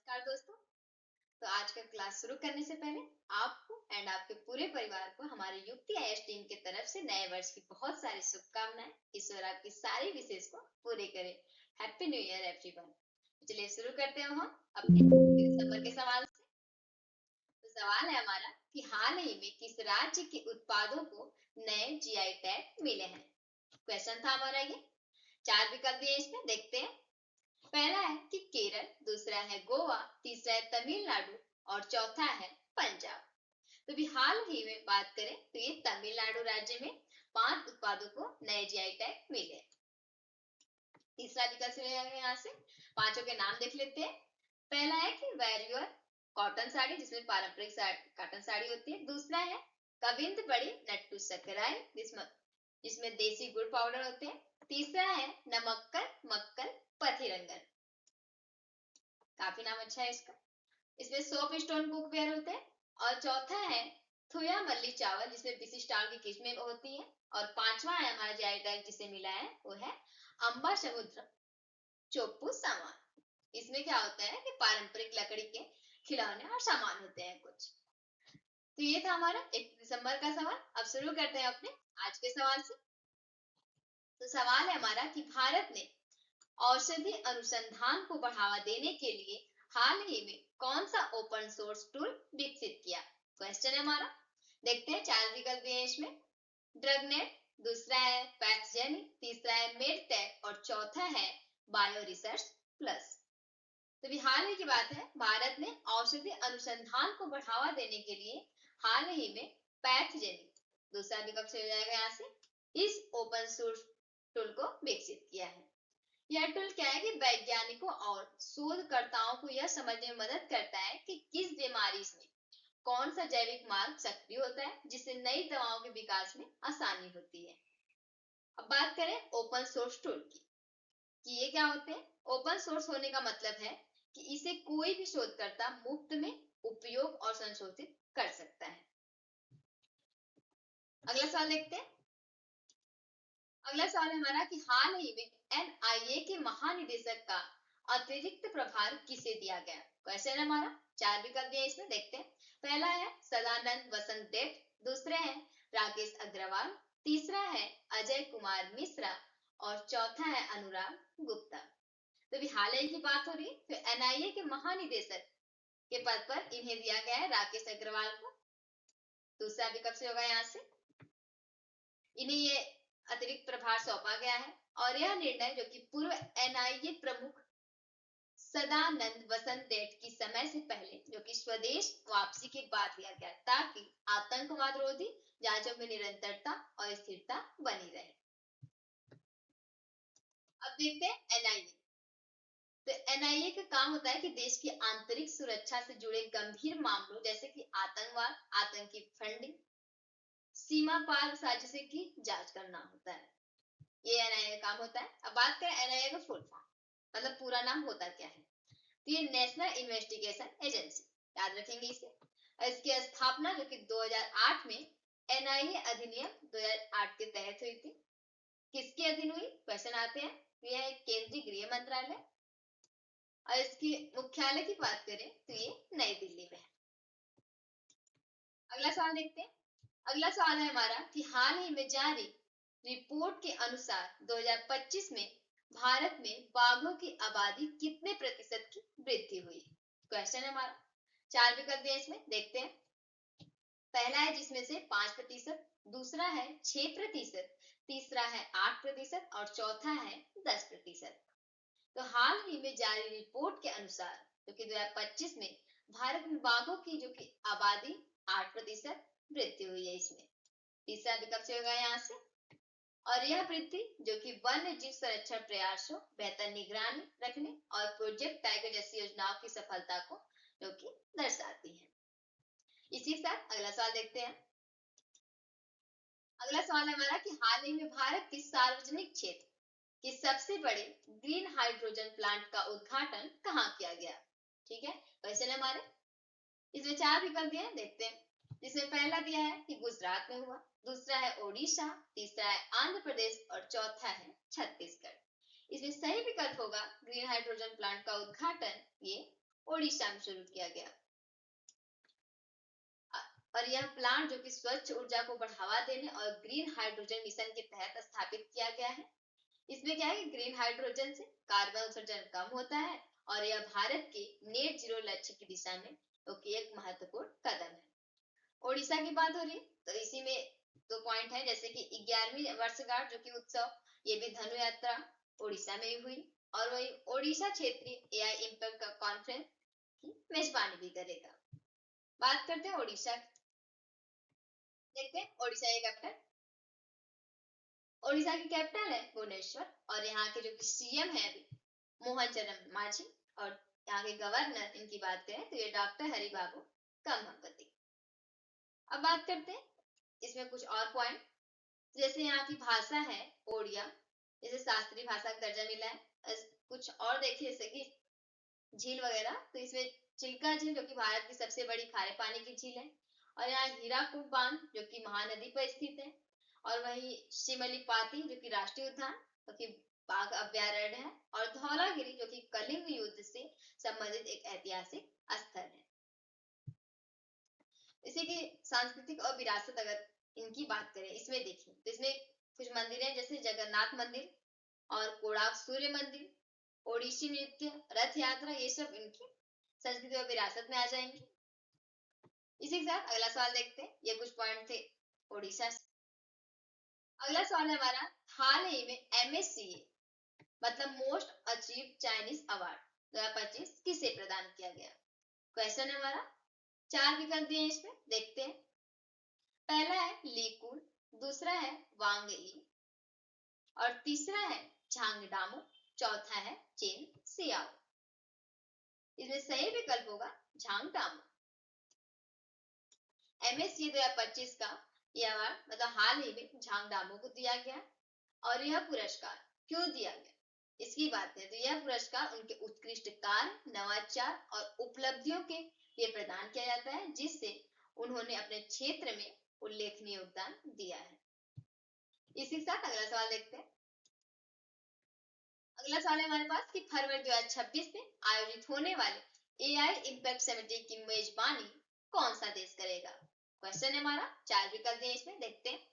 नमस्कार दोस्तों। तो आज का क्लास शुरू करने से पहले आपको एंड आपके पूरे परिवार को हमारे युक्ति आईएएस टीम की तरफ से नए वर्ष की बहुत सारी शुभकामनाएं। ईश्वर आपकी सारी विशेष को पूरी करे। Happy new year everyone. चलिए शुरू करते हैं हम अपने दिसंबर के सवाल से। तो सवाल है हमारा कि हाल ही में किस राज्य के उत्पादों को नए जीआई टैग मिले हैं। क्वेश्चन था हमारा ये। 4 विकल्प दिए इसमें, देखते हैं। पहला है कि केरल, दूसरा है गोवा, तीसरा है तमिलनाडु और चौथा है पंजाब। तो भी हाल ही में बात करें तो ये तमिलनाडु राज्य में 5 उत्पादों को नए जीआई टैग मिले। तीसरा विकल्प चलेगा यहाँ से, पांचों के नाम देख लेते हैं। पहला है कि वेरियर कॉटन साड़ी, जिसमें पारंपरिक कॉटन साड़ी होती है। दूसरा है कविंद बड़ी नट्टू सकराई, जिसमें देसी गुड़ पाउडर होते हैं। तीसरा है नमक्कल मक्कल पथिरंगन, काफी नाम अच्छा है इसका। इसमें सोप स्टोन कुकवेयर होते हैं। और चौथा है थुया मल्ली चावल, जिसमें विशिष्टाल की किस्में होती है। और पांचवा है हमारा जीआई टैग जिसे मिला है वो है अंबा समुद्र चोप्पू सामान। इसमें क्या होता है कि पारंपरिक लकड़ी के खिलौने और सामान होते हैं कुछ। तो ये था हमारा 1 दिसंबर का सवाल। अब शुरू करते हैं अपने आज के सवाल से। तो सवाल है हमारा कि भारत ने औषधि अनुसंधान को बढ़ावा देने के लिए हाल ही में कौन सा ओपन सोर्स टूल विकसित किया। क्वेश्चन है हमारा, देखते हैं। 4 विकल्प दिए इसमें। ड्रगनेट, दूसरा है पैथजेनी, तीसरा है मेडटैक और चौथा है बायो रिसर्च प्लस। तो भी हाल ही की बात है, भारत ने औषधि अनुसंधान को बढ़ावा देने के लिए हाल ही में पैथजेनी, दूसरा विकल्प से हो जाएगा यहाँ से, इस ओपन सोर्स टूल को विकसित किया है। यह टूल क्या है कि वैज्ञानिकों और शोधकर्ताओं को यह समझने में मदद करता है कि किस बीमारी में कौन सा जैविक मार्ग सक्रिय होता है, जिससे नई दवाओं के विकास में आसानी होती है। अब बात करें ओपन सोर्स टूल की कि ये क्या होते हैं। ओपन सोर्स होने का मतलब है कि इसे कोई भी शोधकर्ता मुफ्त में उपयोग और संशोधित कर सकता है। अगला सवाल देखते हैं। अगला सवाल हमारा कि हाल ही में एनआईए के महानिदेशक का अतिरिक्त प्रभार किसे दिया गया। क्वेश्चन हमारा, 4 विकल्प दिए इसमें, देखते हैं। पहला है सदानंद वसंत डेट, दूसरे है राकेश अग्रवाल, तीसरा है अजय कुमार मिश्रा और चौथा है अनुराग गुप्ता। तो अभी हाल ही की बात हो रही है, तो एनआईए के महानिदेशक के पद पर इन्हें दिया गया है राकेश अग्रवाल को। दूसरा विकल्प से होगा यहाँ से, इन्हें ये अतिरिक्त प्रभार सौंपा गया है। और यह निर्णय जो कि पूर्व एनआईए प्रमुख सदानंद वसंत डेट की समय से पहले जो कि स्वदेश वापसी के बाद लिया गया, ताकि आतंकवाद रोधी जांचों में निरंतरता और स्थिरता बनी रहे। अब देखते हैं एनआईए। तो एनआईए का काम होता है कि देश की आंतरिक सुरक्षा से जुड़े गंभीर मामलों जैसे कि आतंकवाद, आतंकी फंडिंग, सीमा पार साजिशों की जांच करना होता है। ये एनआईए का काम होता है। अब बात करें एनआईए का फुल फॉर्म, मतलब पूरा नाम होता क्या है। तो ये नेशनल इन्वेस्टिगेशन एजेंसी, याद रखेंगे इसे। और इसकी स्थापना जो कि 2008 में एनआईए अधिनियम 2008 के तहत हुई थी। किसके अधीन हुई, क्वेश्चन आते हैं। तो यह एक केंद्रीय गृह मंत्रालय और इसकी मुख्यालय की बात करें तो ये नई दिल्ली में है। अगला सवाल देखते हैं। अगला सवाल है हमारा कि हाल ही में जारी रिपोर्ट के अनुसार 2025 में भारत में बाघों की आबादी कितने प्रतिशत की वृद्धि हुई। क्वेश्चन है हमारा, 4 विकल्प दिए इसमें, देखते हैं। पहला है जिसमें से 5%, दूसरा है 6%, तीसरा है 8% और चौथा है 10%। तो हाल ही में जारी रिपोर्ट के अनुसार जो कि 2025 में भारत में बाघों की जो कि आबादी 8% वृद्धि हुई है। इसमें तीसरा विकल्प से होगा यहाँ से। और यह वृद्धि जो कि वन्य जीव संरक्षण प्रयासों, बेहतर निगरानी रखने और प्रोजेक्ट टाइगर जैसी योजनाओं की सफलता को जो कि दर्शाती है। इसी के साथ अगला सवाल देखते हैं। अगला सवाल है हमारा कि हाल ही में भारत के सार्वजनिक क्षेत्र कि सबसे बड़े ग्रीन हाइड्रोजन प्लांट का उद्घाटन कहाँ किया गया। ठीक है, क्वेश्चन हमारे, इसमें 4 विकल्प दिए, देखते हैं। जिसमें पहला दिया है कि गुजरात में हुआ, दूसरा है ओडिशा, तीसरा है आंध्र प्रदेश और चौथा है छत्तीसगढ़। इसमें सही विकल्प होगा ग्रीन हाइड्रोजन प्लांट का उद्घाटन ये ओडिशा में शुरू किया गया। और यह प्लांट जो कि स्वच्छ ऊर्जा को बढ़ावा देने और ग्रीन हाइड्रोजन मिशन के तहत स्थापित किया गया है। इसमें क्या है कि ग्रीन हाइड्रोजन से कार्बन उत्सर्जन कम होता है और यह भारत के नेट जीरो लक्ष्य की दिशा में क्योंकि एक महत्वपूर्ण कदम है। ओडिशा की बात हो रही है तो इसी में दो पॉइंट है, जैसे कि 11वीं वर्षगांठ जो कि उत्सव, ये भी धनु यात्रा ओडिशा में ही हुई और वही ओडिशा क्षेत्रीय एआई इम्पैक्ट का कॉन्फ्रेंस की मेजबानी भी करेगा। बात करते हैं ओडिशा, देखते हैं ओडिशा की कैपिटल। ओडिशा की कैपिटल है भुवनेश्वर और यहाँ के जो सीएम है अभी मोहन चरण मांझी और यहाँ के गवर्नर इनकी बात करें तो ये डॉक्टर हरिबाबू कम्मपति। अब बात करते हैं इसमें कुछ और पॉइंट, जैसे यहाँ की भाषा है ओडिया, जैसे शास्त्रीय भाषा का दर्जा मिला है। कुछ और देखिए जैसे कि झील वगैरह, तो इसमें चिल्का झील जो कि भारत की सबसे बड़ी खारे पानी की झील है और यहाँ हीराकुड बांध जो कि महानदी पर स्थित है और वही शिमलीपाती जो कि राष्ट्रीय उद्यान जो कि बाघ अभ्यारण्य है और धौलागिरी जो कि कलिंग युद्ध से संबंधित एक ऐतिहासिक स्थल है। इसी की सांस्कृतिक और विरासत अगर इनकी बात करें इसमें देखिए तो इसमें कुछ मंदिर हैं जैसे जगन्नाथ मंदिर और कोणार्क सूर्य मंदिर, ओडिसी नृत्य, रथ यात्रा, ये सब इनकी संस्कृति और विरासत में आ जाएंगे। इसी के साथ अगला सवाल देखते हैं, ये कुछ पॉइंट थे ओडिशा से। अगला सवाल है हमारा, हाल ही में एमएससीए मतलब मोस्ट अचीव चाइनीज अवार्ड 2025 किसे प्रदान किया गया? क्वेश्चन है हमारा, 4 विकल्प दिए इसमें, देखते हैं। पहला है ली कुन, दूसरा है वांग यी और तीसरा है झांग डामो, चौथा है चेन सियाओ। इसमें सही विकल्प होगा झांग डामो। एमएससी 2025 का यह अवार्ड मतलब हाल ही में झांग डामो को दिया गया और यह पुरस्कार क्यों दिया गया इसकी बात करें तो यह पुरस्कार उनके उत्कृष्ट कार्य, नवाचार और उपलब्धियों के लिए प्रदान किया जाता है जिससे उन्होंने अपने क्षेत्र में उल्लेखनीय योगदान दिया है। इसी के साथ अगला सवाल देखते हैं। अगला सवाल है हमारे पास कि फरवरी 2026 में आयोजित होने वाले एआई इम्पैक्ट समिट की मेजबानी कौन सा देश करेगा? क्वेश्चन है हमारा, 4 विकल्प दिए इसमें, देखते हैं।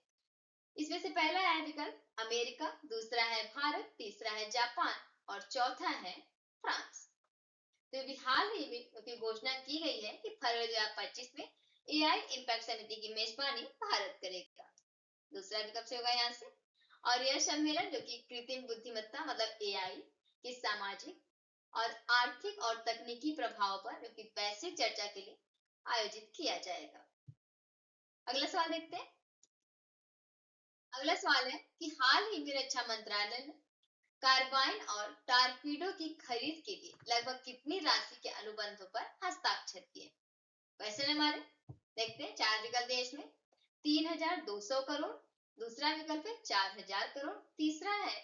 इसमें से पहला है विकल्प अमेरिका, दूसरा है भारत, तीसरा है जापान और चौथा है फ्रांस। तो अभी हाल ही में क्योंकि घोषणा की गई है कि फरवरी 2025 में एआई इम्पैक्ट समिति की मेजबानी भारत करेगा, दूसरा विकल्प से होगा यहाँ से। और यह सम्मेलन जो कि कृत्रिम बुद्धिमत्ता मतलब एआई के सामाजिक और आर्थिक और तकनीकी प्रभाव पर जो कि वैश्विक चर्चा के लिए आयोजित किया जाएगा। अगला सवाल देखते हैं। अगला सवाल है कि हाल ही में रक्षा मंत्रालय ने कार्बाइन और टारपीडो की खरीद के लिए लगभग कितनी राशि के अनुबंधों पर हस्ताक्षर किए? क्वेश्चन हमारे, देखते हैं। 4 विकल्प है इसमें, 3200 करोड़, दूसरा विकल्प है 4000 करोड़, तीसरा है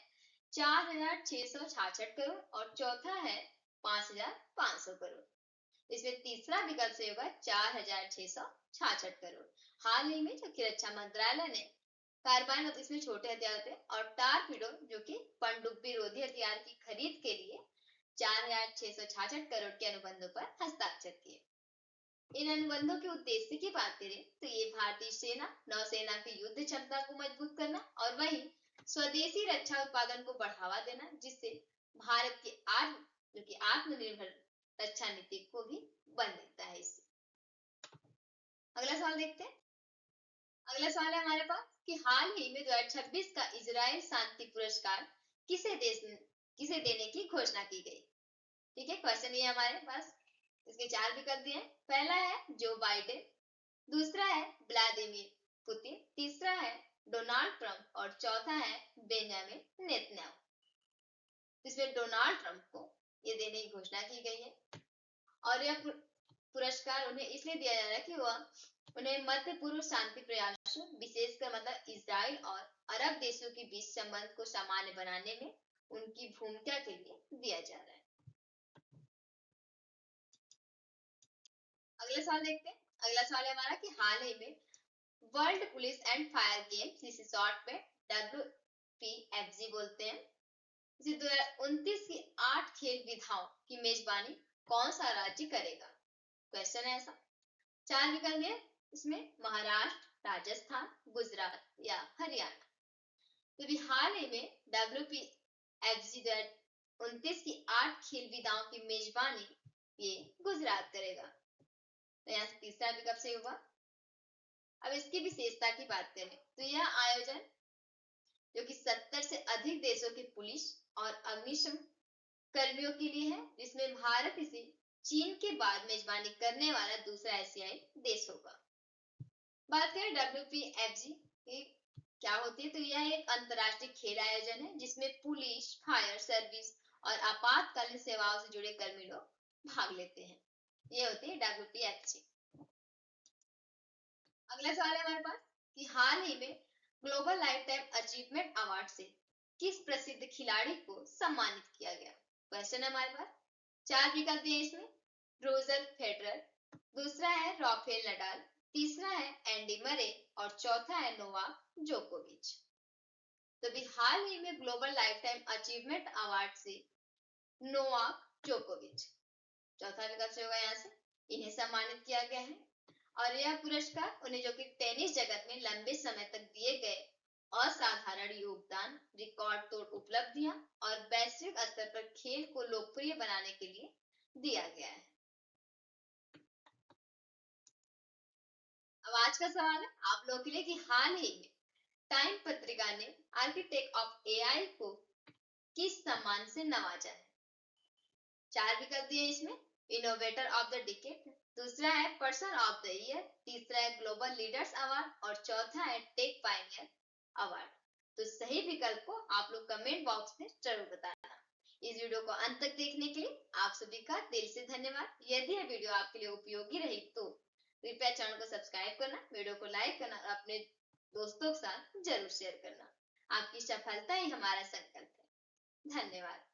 4666 करोड़ और चौथा है 5500 करोड़। इसमें तीसरा विकल्प से होगा 4666 करोड़। हाल ही में जो कि रक्षा मंत्रालय ने कार्बाइन मतलब इसमें छोटे हथियार थे और टारपीडो जो कि पनडुब्बी रोधी हथियार की खरीद के लिए 4666 करोड़ के अनुबंधों पर हस्ताक्षर किए। इन अनुबंधों के उद्देश्य की बात करें तो ये भारतीय सेना नौसेना की युद्ध क्षमता को मजबूत करना और वहीं स्वदेशी रक्षा उत्पादन को बढ़ावा देना जिससे भारत की आत्मनिर्भर रक्षा नीति को भी बन देता है इससे। अगला सवाल देखते हैं। अगला सवाल है हमारे पास कि हाल ही में 2026 का इजराइल शांति पुरस्कार किसे देने की घोषणा की गई? ठीक है, क्वेश्चन ये हमारे पास, इसके 4 विकल्प दिए हैं। पहला है जो बाइडेन, दूसरा है व्लादिमीर पुतिन, तीसरा है डोनाल्ड ट्रंप और चौथा है बेंजामिन नेतन्याहू। इसमें डोनाल्ड ट्रंप को ये देने की घोषणा की गई है और यह पुरस्कार उन्हें इसलिए दिया जा रहा है कि वह उन्हें मध्य पूर्व शांति प्रयासों विशेषकर मतलब इजराइल और अरब देशों के बीच संबंध को सामान्य बनाने में उनकी भूमिका के लिए दिया जा रहा है। अगला सवाल देखते हैं। अगला सवाल है हमारा कि हाल ही में world police and fire games जिसे शॉर्ट में WPFG बोलते हैं, इसे 2029 की 8 खेल विधाओं की मेजबानी कौन सा राज्य करेगा? क्वेश्चन है ऐसा। 4 विकल्प है इसमें, महाराष्ट्र, राजस्थान, गुजरात या हरियाणा। तो अभी हाल ही में WPFG 29 की 8 खेल विधाओं की मेजबानी ये गुजरात करेगा। तो यहाँ से तीसरा विकल्प सही होगा। अब इसकी विशेषता की बात करें तो यह आयोजन जो कि 70 से अधिक देशों के पुलिस और अग्निशम कर्मियों के लिए है, जिसमें भारत इसे चीन के बाद मेजबानी करने वाला दूसरा एशियाई देश होगा। बात करें WPFG की क्या होती है, तो यह एक अंतर्राष्ट्रीय खेल आयोजन है जिसमें पुलिस, फायर सर्विस और आपातकालीन सेवाओं से जुड़े कर्मी लोग भाग लेते हैं। ये होती है WPFG। अगला सवाल है हमारे पास कि हाल ही में global life time achievement award से किस प्रसिद्ध खिलाड़ी को सम्मानित किया गया? क्वेश्चन है हमारे पास। 4 विकल्प दिए इसमें, रोजर फेडरर, दूसरा है राफेल नडाल, तीसरा है एंडी मरे और चौथा है नोवाक जोकोविच। तो भी हाल ही में global life time achievement award से नोवाक जोकोविच, चौथा विकल्प से होगा यहाँ से, इन्हें सम्मानित किया गया है। और यह पुरस्कार उन्हें जो कि टेनिस जगत में लंबे समय तक दिए गए असाधारण योगदान, रिकॉर्ड तोड़ उपलब्धियां और वैश्विक स्तर पर खेल को लोकप्रिय बनाने के लिए दिया गया है। अब आज का सवाल है आप लोगों के लिए कि हाल ही में टाइम पत्रिका ने आर्किटेक्ट ऑफ AI को किस सम्मान से नवाजा है? 4 विकल्प दिए इसमें, इनोवेटर ऑफ द डिकेड, दूसरा है पर्सन ऑफ द ईयर, तीसरा है ग्लोबल लीडर्स अवार्ड और चौथा है टेक पायनियर अवार्ड। तो सही विकल्प को आप लोग कमेंट बॉक्स में जरूर बताना। इस वीडियो को अंत तक देखने के लिए आप सभी का दिल से धन्यवाद। यदि यह वीडियो आपके लिए उपयोगी रही तो कृपया चैनल को सब्सक्राइब करना, वीडियो को लाइक करना और अपने दोस्तों के साथ जरूर शेयर करना। आपकी सफलता ही हमारा संकल्प है। धन्यवाद।